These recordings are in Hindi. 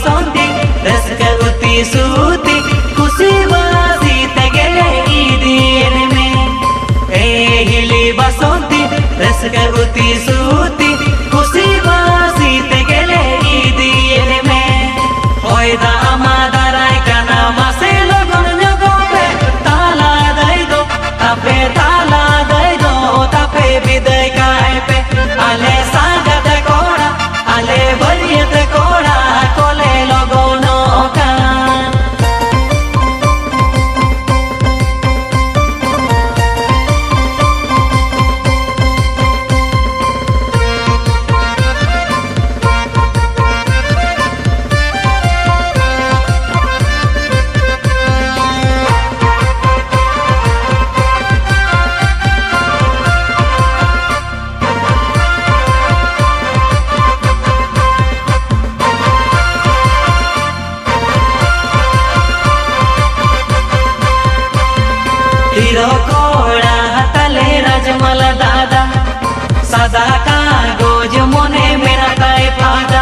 बसंती रसका उती सूती खुशी बासी तगले ईदीन में ए हिली बसंती रसका उती सूती खुशी बासी तगले ईदीन में होय दा आमादा राय काना मासे लगन जगोबे ताला दई दो तापे ताला दई दो तापे विदाय काय पे आले सागत कोड़ा आले बरियत कोड़ा कोले लगोनो का हीरो कोड़ा तले राजमल दादा सदा का गोज मोने मेरा ताई फादा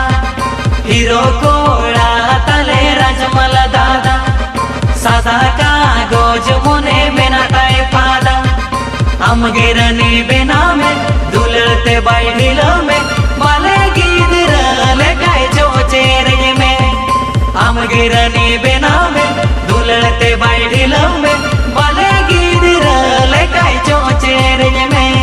हीरो कोड़ा तले राजमल दादा सदा का गोज मोने मेरा ताई फादा हम गिरनी बिना में दुलते बैठिल में बाले गिदर ले गाय जो चेरे में हम गिरनी बिना में दुलते बैठिल में बाले लेkai जो चेरे में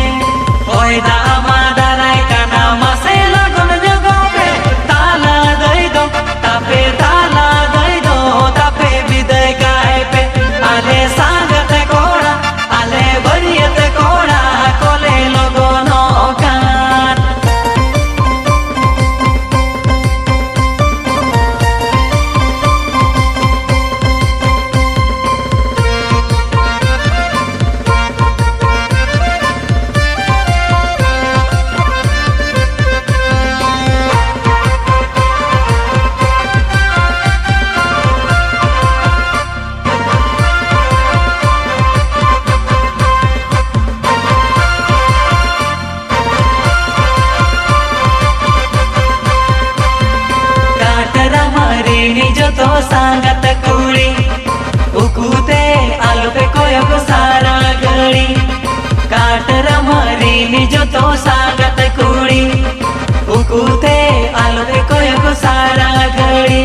होय दा आमादा राय काना मासे लगन जगोबे ताला दई दो तापे ताला दई दो तापे विदाय काय पे आले सागत कोड़ा आले बरियत कोड़ा कोले लगनो का तो सांगत कुड़ी उकुते आलू पे कोयो को सारा घड़ी काटर मारी निजो तो सांगत कुड़ी उकुते आलू पे कोयो को सारा घड़ी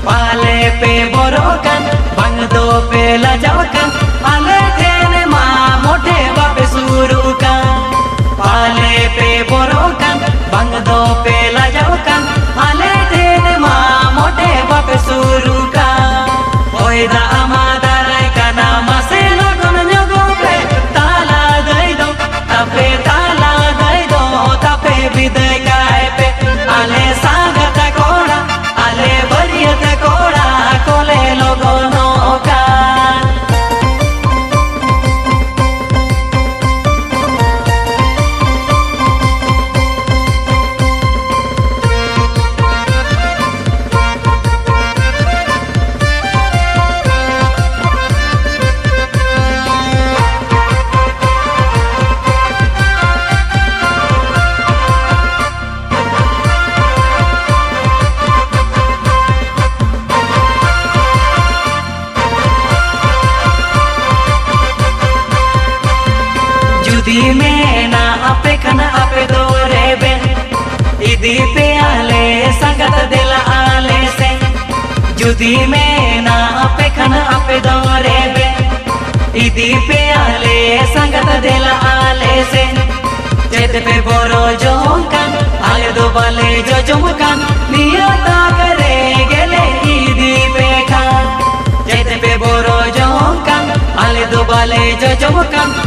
पाले पे बोरोकन बंग दो पे लजावकन आले ठेने माँ मोटे बापे सुरू का पाले पे बोरोकन बंग दो पे लजावकन आले ठेने माँ मोटे बापे सुरू का होय दा आमादा राय काना मासे लगन जगोबे ताला दई दो तापे ताला दई दो तापे विदाय काय पे आले सागत कोड़ा आले बरियत कोड़ा कोले लगनो का जुदी में ना आपे खाना आपे दो रेबे इदी पे आले संगत दिल आले से जुदी में ना आपे खाना आपे दो रेबे इदी पे आले संगत दिल आले से जेते पे बोरो जोंकन आले दो बाले जो जोंकन नियता करे गेले इदी पे खा जेते पे बोरो जोंकन आले दो बाले जो जोंकन